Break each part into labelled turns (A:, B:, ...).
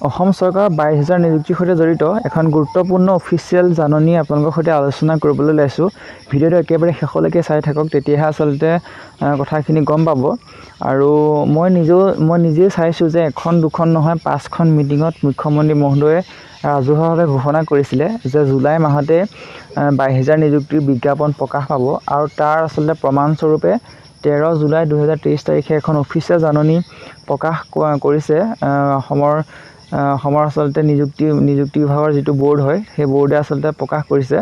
A: অসম চৰকাৰৰ 22,000 নিযুক্তিৰ সৈতে জড়িত এখন গুৰুত্বপূৰ্ণ অফিচিয়েল জাননী আপোনালোকৰ সৈতে আলোচনা কৰিবলৈ লৈছোঁ। ভিডিঅ'টো একেবাৰে শেষলৈকে চাই থাকক, তেতিয়াহে আচলতে কথাখিনি গম পাব। আৰু মই নিজেই চাইছোঁ যে এখন দুখন নহয় 5খন মিটিঙত মুখ্যমন্ত্ৰী মহোদয়ে ৰাজহুৱাভাৱে ঘোষণা কৰিছিলে যে জুলাই মাহতে 22,000 নিযুক্তিৰ বিজ্ঞাপন প্ৰকাশ পাব। আৰু তাৰ আচলতে প্ৰমাণস্বৰূপে 13 জুলাই 2023 তাৰিখে এখন অফিচিয়েল জাননী প্ৰকাশ কৰিছে অসমৰ আচলতে নিযুক্তি বিভাগৰ যিটো বৰ্ড হয় সেই বৰ্ডে আচলতে প্ৰকাশ কৰিছে।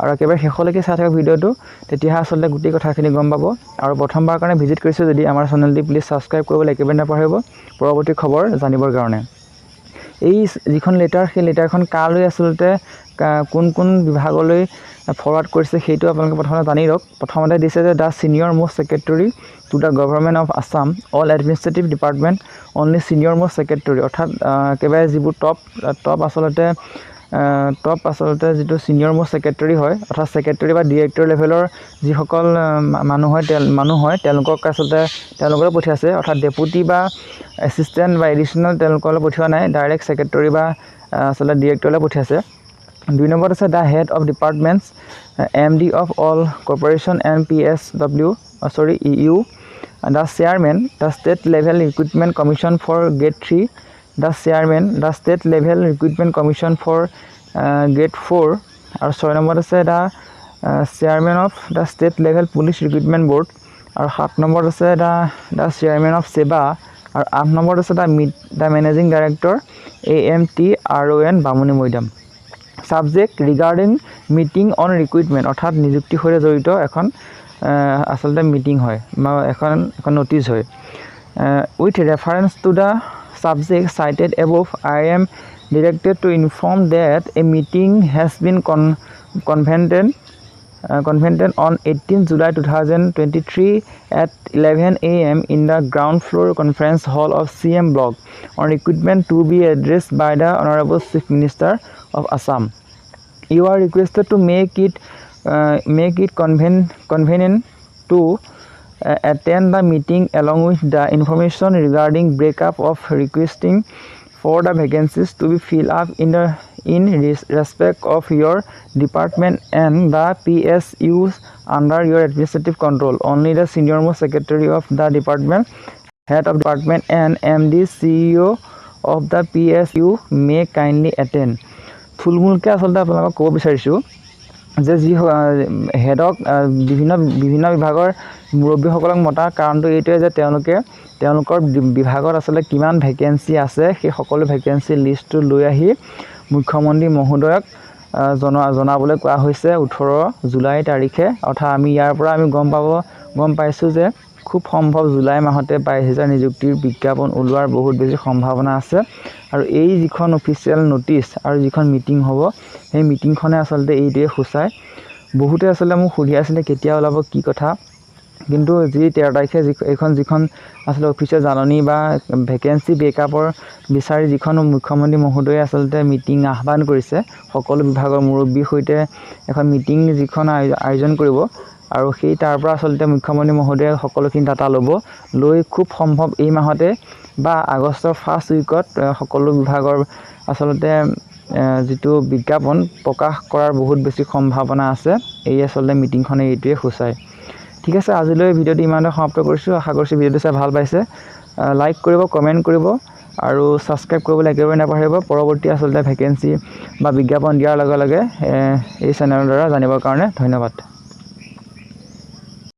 A: আৰু একেবাৰে শেষলৈকে চাই থাকক ভিডিঅ'টো, তেতিয়াহে আচলতে গোটেই কথাখিনি গম পাব। আৰু প্ৰথমবাৰ কাৰণে ভিজিট কৰিছে যদি আমাৰ চেনেলটি প্লিজ ছাবস্ক্ৰাইব কৰিবলৈ একেবাৰে নাপাহৰিব পৰৱৰ্তী খবৰ জানিবৰ কাৰণে। এই যিখন লেটাৰ, সেই লেটাৰখন কালৈ আচলতে কোন বিভাগলৈ ফৰৱাৰ্ড কৰিছে সেইটো আপোনালোকে প্ৰথমতে জানি লওক। প্ৰথমতে দিছে যে the senior most secretary to the government of Assam all administrative department only senior most secretary, অৰ্থাৎ একেবাৰে যিবোৰ টপ আচলতে যিটো ছিনিয়ৰ মোষ্ট ছেক্ৰেটৰী হয়, অৰ্থাৎ ছেক্ৰেটৰী বা ডিৰেক্টৰ লেভেলৰ যিসকল মানুহ হয় তেওঁলোকলৈ পঠিয়াইছে। অৰ্থাৎ ডেপুটি বা এছিষ্টেণ্ট বা এডিশ্যনেল তেওঁলোকলৈ পঠিওৱা নাই, ডাইৰেক্ট ছেক্ৰেটৰী বা আচলতে ডিৰেক্টৰলৈ পঠিয়াইছে। 2 নম্বৰত আছে the head of departments MD of all corporation and EU, the chairman the state level recruitment commission for grade 3, the chairman the state level recruitment commission for grade 4, আৰু 6 নম্বৰত আছে the chairman of the state level police recruitment board, আৰু 7 নম্বৰত আছে the chairman of SEBA, আৰু 8 নম্বৰত আছে the managing director AMTRON Bamuni Maidam. Subject regarding meeting on recruitment, অৰ্থাৎ নিযুক্তিৰ সৈতে জড়িত এখন আচলতে মিটিং হয় বা এখন নটিচ হয়। With reference to the subject cited above, I am directed to inform that a meeting has been convened on 18 July 2023 at 11 AM in the ground floor conference hall of CM block on recruitment to be addressed by the Honorable Chief Minister of Assam. You are requested to make it convenient to attend the meeting along with the information regarding breakup of requesting for the vacancies to be filled up in respect of your department and the PSUs under your administrative control. Only the senior most secretary of the department, head of department and MD CEO of the PSU may kindly attend. থুলমূলকৈ আচলতে আপোনালোকক ক'ব বিচাৰিছোঁ যে যি হেডক বিভিন্ন বিভাগৰ মুৰব্বীসকলক মতাৰ কাৰণটো এইটোৱে যে তেওঁলোকৰ বিভাগত আচলতে কিমান ভেকেঞ্চি আছে সেই সকলো ভেকেঞ্চি লিষ্টটো লৈ আহি মুখ্যমন্ত্ৰী মহোদয়ক জনাবলৈ কোৱা হৈছে 18 জুলাই তাৰিখে। অৰ্থাৎ আমি ইয়াৰ পৰা গম পাইছোঁ যে খুব সম্ভৱ জুলাই মাহতে 22,000 নিযুক্তিৰ বিজ্ঞাপন ওলোৱাৰ বহুত বেছি সম্ভাৱনা আছে। আৰু এই যিখন অফিচিয়েল নটিচ আৰু যিখন মিটিং হ'ব সেই মিটিংখনে আচলতে এইটোৱে সূচায়। বহুতে আচলতে মোক সুধি আছিলে কেতিয়া ওলাব কি কথা, কিন্তু যি 13 তাৰিখে যিখন আচলতে অফিচিয়েল জাননী বা ভেকেঞ্চি ব্ৰেকআপৰ বিচাৰি যিখন মুখ্যমন্ত্ৰী মহোদয়ে আচলতে মিটিং আহ্বান কৰিছে, সকলো বিভাগৰ মুৰব্বীৰ সৈতে এখন মিটিং যিখন আয়োজন কৰিব, আৰু সেই তাৰ পৰা আচলতে মুখ্যমন্ত্ৰী মহোদয়ে সকলোখিনি ডাটা লৈ খুব সম্ভৱ এই মাহতে বা আগষ্টৰ ফাৰ্ষ্ট উইকত সকলো বিভাগৰ আচলতে যিটো বিজ্ঞাপন প্ৰকাশ কৰাৰ বহুত বেছি সম্ভাৱনা আছে। এই আচলতে মিটিংখনে এইটোৱে সূচায়। ঠিক আছে, আজিলৈ ভিডিঅ'টো ইমানতে সমাপ্ত কৰিছোঁ। আশা কৰিছোঁ ভিডিঅ'টো চাই ভাল পাইছে। লাইক কৰিব, কমেণ্ট কৰিব আৰু ছাবস্ক্ৰাইব কৰিবলৈ একেবাৰে নাপাহৰিব পৰৱৰ্তী আচলতে ভেকেঞ্চি বা বিজ্ঞাপন দিয়াৰ লগে লগে এই চেনেলৰ দ্বাৰা জানিবৰ কাৰণে। ধন্যবাদ।